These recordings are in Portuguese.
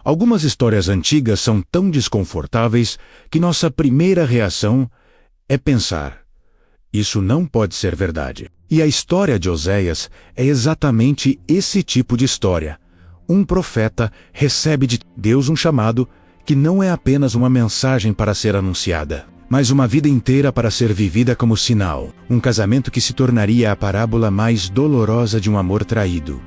Algumas histórias antigas são tão desconfortáveis que nossa primeira reação é pensar: isso não pode ser verdade. E a história de Oséias é exatamente esse tipo de história. Um profeta recebe de Deus um chamado que não é apenas uma mensagem para ser anunciada, mas uma vida inteira para ser vivida como sinal. Um casamento que se tornaria a parábola mais dolorosa de um amor traído.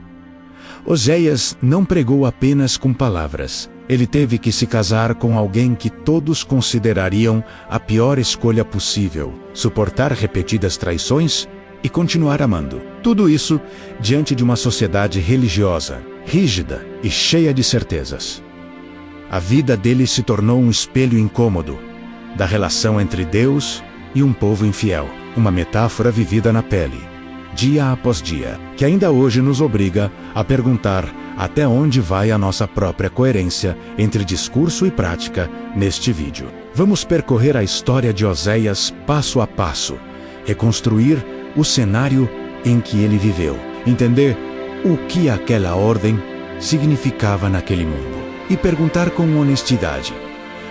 Oséias não pregou apenas com palavras. Ele teve que se casar com alguém que todos considerariam a pior escolha possível, suportar repetidas traições e continuar amando. Tudo isso diante de uma sociedade religiosa, rígida e cheia de certezas. A vida dele se tornou um espelho incômodo da relação entre Deus e um povo infiel, uma metáfora vivida na pele, dia após dia, que ainda hoje nos obriga a perguntar até onde vai a nossa própria coerência entre discurso e prática neste vídeo. Vamos percorrer a história de Oséias passo a passo, reconstruir o cenário em que ele viveu, entender o que aquela ordem significava naquele mundo e perguntar com honestidade: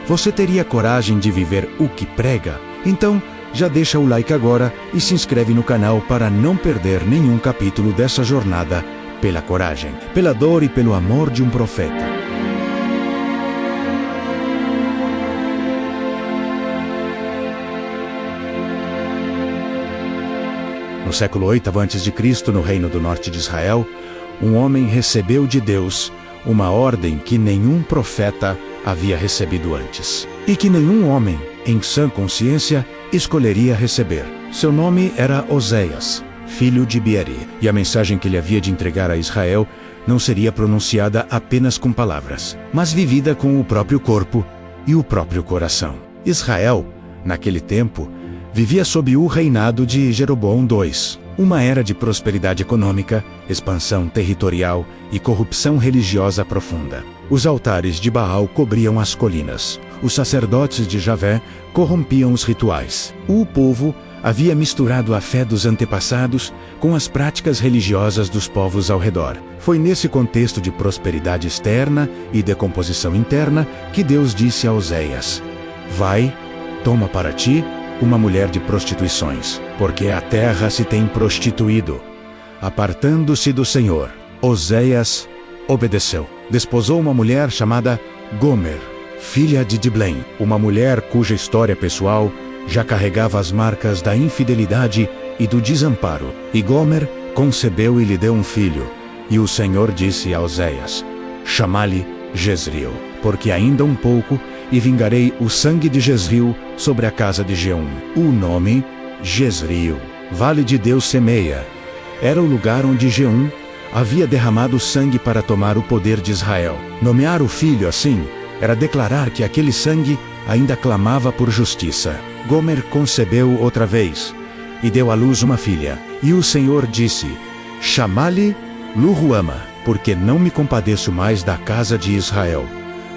você teria coragem de viver o que prega? Então, já deixa o like agora e se inscreve no canal para não perder nenhum capítulo dessa jornada pela coragem, pela dor e pelo amor de um profeta. No século VIII a.C., no reino do norte de Israel, um homem recebeu de Deus uma ordem que nenhum profeta havia recebido antes, e que nenhum homem, em sã consciência, escolheria receber. Seu nome era Oséias, filho de Beeri, e a mensagem que ele havia de entregar a Israel não seria pronunciada apenas com palavras, mas vivida com o próprio corpo e o próprio coração. Israel, naquele tempo, vivia sob o reinado de Jeroboão II, uma era de prosperidade econômica, expansão territorial e corrupção religiosa profunda. Os altares de Baal cobriam as colinas. Os sacerdotes de Javé corrompiam os rituais. O povo havia misturado a fé dos antepassados com as práticas religiosas dos povos ao redor. Foi nesse contexto de prosperidade externa e decomposição interna que Deus disse a Oséias: vai, toma para ti uma mulher de prostituições, porque a terra se tem prostituído, apartando-se do Senhor. Oséias obedeceu. Desposou uma mulher chamada Gomer, filha de Diblém, uma mulher cuja história pessoal já carregava as marcas da infidelidade e do desamparo. E Gomer concebeu e lhe deu um filho. E o Senhor disse a Oséias: chama-lhe Jezreel, porque ainda um pouco e vingarei o sangue de Jezreel sobre a casa de Jeum. O nome Jezreel, Vale de Deus semeia, era o lugar onde Jeum havia derramado sangue para tomar o poder de Israel. Nomear o filho assim era declarar que aquele sangue ainda clamava por justiça. Gomer concebeu outra vez e deu à luz uma filha. E o Senhor disse: chama-lhe Lo-ruama, porque não me compadeço mais da casa de Israel.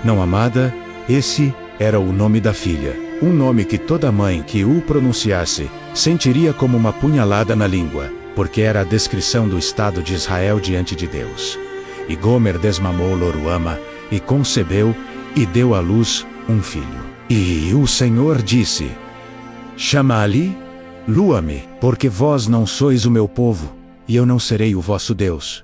Não amada, esse era o nome da filha. Um nome que toda mãe que o pronunciasse sentiria como uma punhalada na língua, porque era a descrição do estado de Israel diante de Deus. E Gomer desmamou Lo-ruama, e concebeu, e deu à luz um filho. E o Senhor disse: chama-lhe Lo-ammi, porque vós não sois o meu povo, e eu não serei o vosso Deus.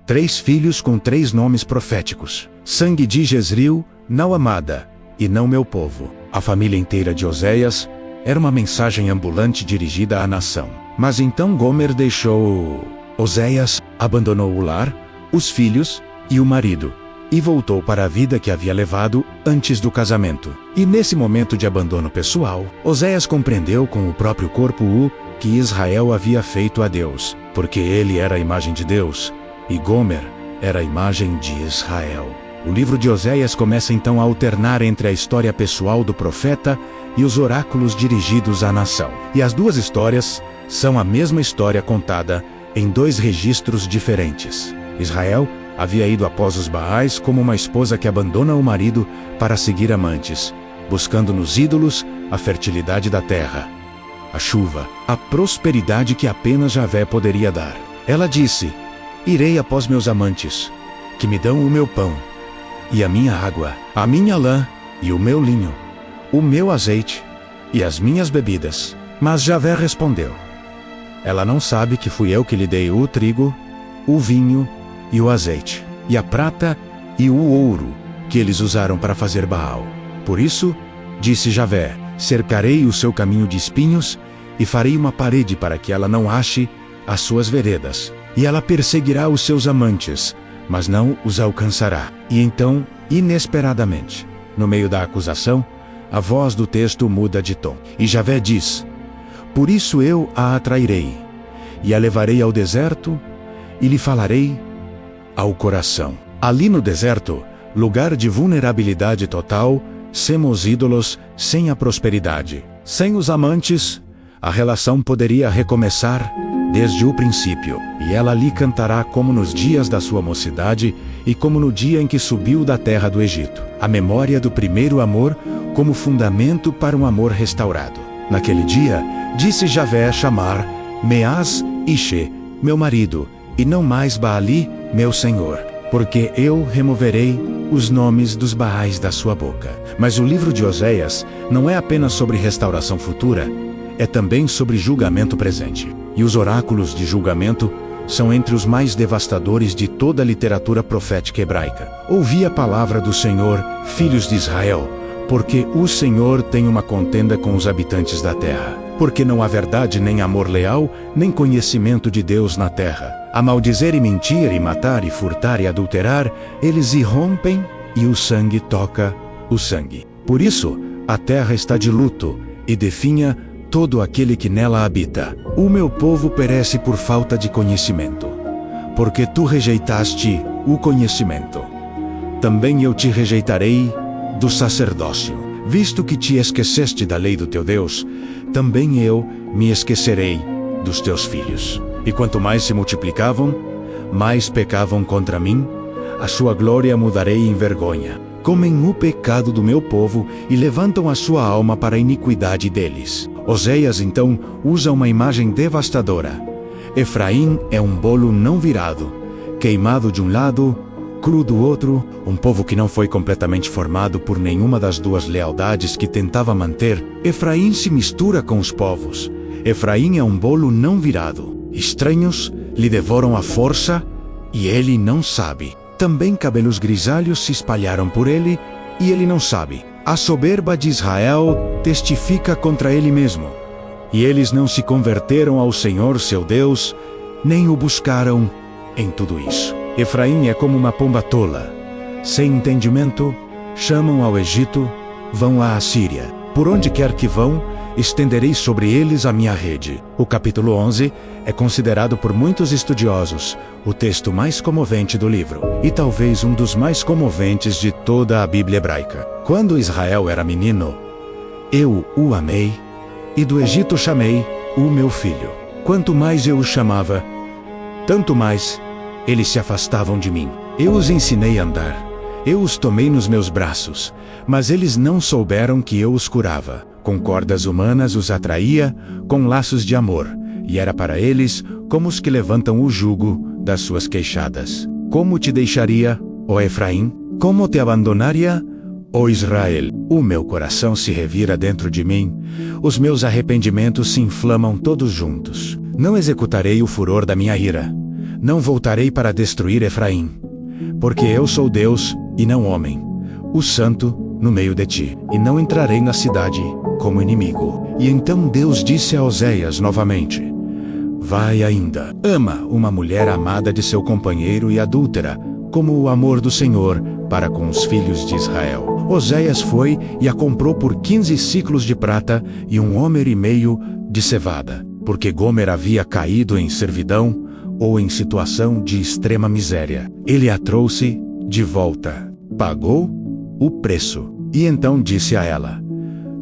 3 filhos com 3 nomes proféticos. Sangue de Jezreel, não amada, e não meu povo. A família inteira de Oséias era uma mensagem ambulante dirigida à nação. Mas então Gomer deixou Oséias, abandonou o lar, os filhos e o marido, e voltou para a vida que havia levado antes do casamento. E nesse momento de abandono pessoal, Oséias compreendeu com o próprio corpo o que Israel havia feito a Deus, porque ele era a imagem de Deus, e Gomer era a imagem de Israel. O livro de Oséias começa então a alternar entre a história pessoal do profeta e os oráculos dirigidos à nação. E as duas histórias são a mesma história contada em 2 registros diferentes. Israel havia ido após os Baais como uma esposa que abandona o marido para seguir amantes, buscando nos ídolos a fertilidade da terra, a chuva, a prosperidade que apenas Javé poderia dar. Ela disse: irei após meus amantes, que me dão o meu pão, e a minha água, a minha lã e o meu linho, o meu azeite e as minhas bebidas. Mas Javé respondeu: ela não sabe que fui eu que lhe dei o trigo, o vinho e o azeite, e a prata e o ouro que eles usaram para fazer Baal. Por isso, disse Javé, cercarei o seu caminho de espinhos e farei uma parede para que ela não ache as suas veredas. E ela perseguirá os seus amantes, mas não os alcançará. E então, inesperadamente, no meio da acusação, a voz do texto muda de tom. E Javé diz: por isso eu a atrairei, e a levarei ao deserto, e lhe falarei ao coração. Ali no deserto, lugar de vulnerabilidade total, sem os ídolos, sem a prosperidade, sem os amantes, a relação poderia recomeçar desde o princípio. E ela lhe cantará como nos dias da sua mocidade e como no dia em que subiu da terra do Egito. A memória do primeiro amor como fundamento para um amor restaurado. Naquele dia, disse Javé a chamar Meaz Ishe, meu marido, e não mais Baali, meu senhor, porque eu removerei os nomes dos Baais da sua boca. Mas o livro de Oséias não é apenas sobre restauração futura, é também sobre julgamento presente. E os oráculos de julgamento são entre os mais devastadores de toda a literatura profética hebraica. Ouvi a palavra do Senhor, filhos de Israel, porque o Senhor tem uma contenda com os habitantes da terra. Porque não há verdade, nem amor leal, nem conhecimento de Deus na terra. A maldizer e mentir, e matar, e furtar, e adulterar, eles irrompem, e o sangue toca o sangue. Por isso, a terra está de luto, e definha todo aquele que nela habita. O meu povo perece por falta de conhecimento. Porque tu rejeitaste o conhecimento, também eu te rejeitarei do sacerdócio. Visto que te esqueceste da lei do teu Deus, também eu me esquecerei dos teus filhos. E quanto mais se multiplicavam, mais pecavam contra mim, a sua glória mudarei em vergonha. Comem o pecado do meu povo e levantam a sua alma para a iniquidade deles. Oséias então usa uma imagem devastadora. Efraim é um bolo não virado, queimado de um lado, cru do outro, um povo que não foi completamente formado por nenhuma das duas lealdades que tentava manter. Efraim se mistura com os povos. Efraim é um bolo não virado. Estranhos lhe devoram a força e ele não sabe. Também cabelos grisalhos se espalharam por ele e ele não sabe. A soberba de Israel testifica contra ele mesmo. E eles não se converteram ao Senhor seu Deus, nem o buscaram em tudo isso. Efraim é como uma pomba tola. Sem entendimento, chamam ao Egito, vão à Assíria. Por onde quer que vão, estenderei sobre eles a minha rede. O capítulo 11 é considerado por muitos estudiosos o texto mais comovente do livro, e talvez um dos mais comoventes de toda a Bíblia hebraica. Quando Israel era menino, eu o amei, e do Egito chamei o meu filho. Quanto mais eu os chamava, tanto mais eles se afastavam de mim. Eu os ensinei a andar, eu os tomei nos meus braços, mas eles não souberam que eu os curava. Com cordas humanas os atraía, com laços de amor, e era para eles como os que levantam o jugo das suas queixadas. Como te deixaria, ó Efraim? Como te abandonaria, ó Israel? O meu coração se revira dentro de mim, os meus arrependimentos se inflamam todos juntos. Não executarei o furor da minha ira, não voltarei para destruir Efraim, porque eu sou Deus e não homem, o santo no meio de ti, e não entrarei na cidade como inimigo. E então Deus disse a Oséias novamente: vai ainda, ama uma mulher amada de seu companheiro e adúltera, como o amor do Senhor para com os filhos de Israel. Oséias foi e a comprou por 15 ciclos de prata e 1,5 homer de cevada, porque Gomer havia caído em servidão ou em situação de extrema miséria. Ele a trouxe de volta, pagou o preço, e então disse a ela: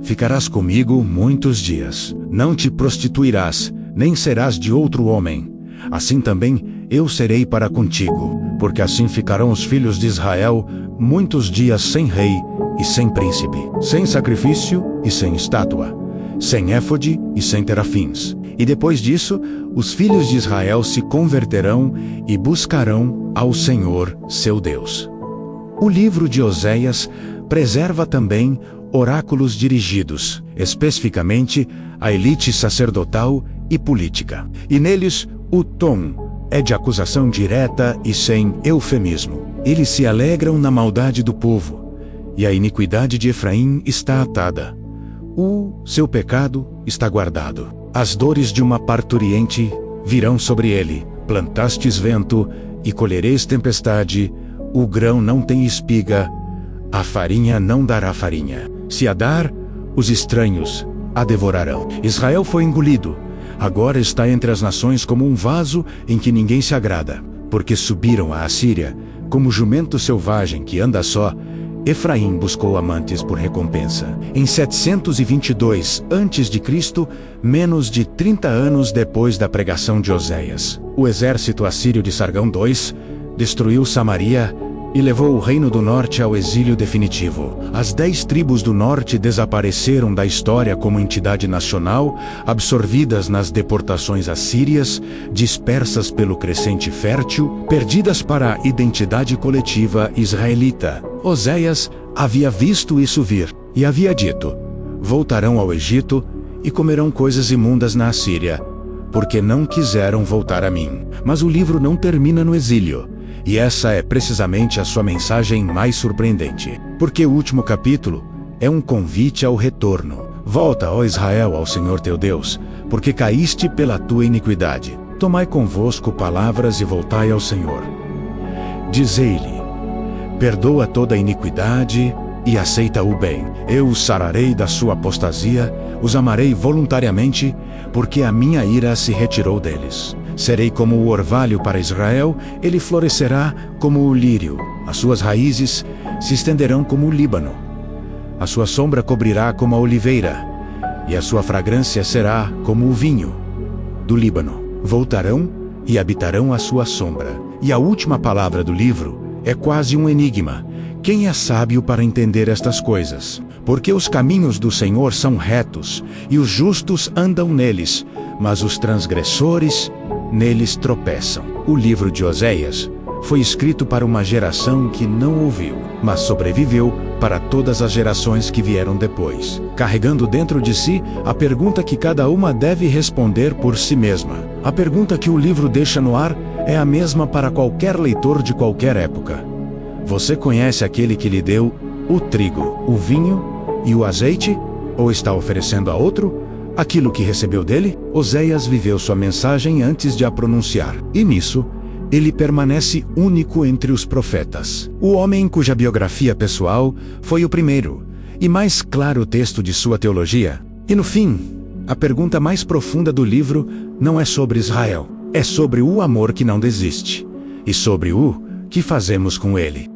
ficarás comigo muitos dias, não te prostituirás, nem serás de outro homem. Assim também eu serei para contigo, porque assim ficarão os filhos de Israel muitos dias sem rei e sem príncipe, sem sacrifício e sem estátua, sem éfode e sem terafins. E depois disso, os filhos de Israel se converterão e buscarão ao Senhor seu Deus. O livro de Oséias preserva também oráculos dirigidos, especificamente, à elite sacerdotal e política. E neles, o tom é de acusação direta e sem eufemismo. Eles se alegram na maldade do povo, e a iniquidade de Efraim está atada. O seu pecado está guardado. As dores de uma parturiente virão sobre ele. Plantastes vento e colhereis tempestade. O grão não tem espiga, a farinha não dará farinha. Se a dar, os estranhos a devorarão. Israel foi engolido. Agora está entre as nações como um vaso em que ninguém se agrada. Porque subiram a Assíria, como jumento selvagem que anda só. Efraim buscou amantes por recompensa. Em 722 a.C., menos de 30 anos depois da pregação de Oséias, o exército assírio de Sargão II destruiu Samaria e levou o reino do norte ao exílio definitivo. As 10 tribos do norte desapareceram da história como entidade nacional, absorvidas nas deportações assírias, dispersas pelo crescente fértil, perdidas para a identidade coletiva israelita. Oséias havia visto isso vir e havia dito: voltarão ao Egito e comerão coisas imundas na Assíria, porque não quiseram voltar a mim. Mas o livro não termina no exílio. E essa é precisamente a sua mensagem mais surpreendente. Porque o último capítulo é um convite ao retorno. Volta, ó Israel, ao Senhor teu Deus, porque caíste pela tua iniquidade. Tomai convosco palavras e voltai ao Senhor. Dizei-lhe: perdoa toda a iniquidade e aceita o bem. Eu os sararei da sua apostasia, os amarei voluntariamente, porque a minha ira se retirou deles. Serei como o orvalho para Israel, ele florescerá como o lírio. As suas raízes se estenderão como o Líbano. A sua sombra cobrirá como a oliveira, e a sua fragrância será como o vinho do Líbano. Voltarão e habitarão a sua sombra. E a última palavra do livro é quase um enigma. Quem é sábio para entender estas coisas? Porque os caminhos do Senhor são retos, e os justos andam neles, mas os transgressores neles tropeçam. O livro de Oséias foi escrito para uma geração que não ouviu, mas sobreviveu para todas as gerações que vieram depois, carregando dentro de si a pergunta que cada uma deve responder por si mesma. A pergunta que o livro deixa no ar é a mesma para qualquer leitor de qualquer época. Você conhece aquele que lhe deu o trigo, o vinho e o azeite, ou está oferecendo a outro aquilo que recebeu dele? Oséias viveu sua mensagem antes de a pronunciar, e nisso, ele permanece único entre os profetas. O homem cuja biografia pessoal foi o primeiro e mais claro texto de sua teologia. E no fim, a pergunta mais profunda do livro não é sobre Israel, é sobre o amor que não desiste, e sobre o que fazemos com ele.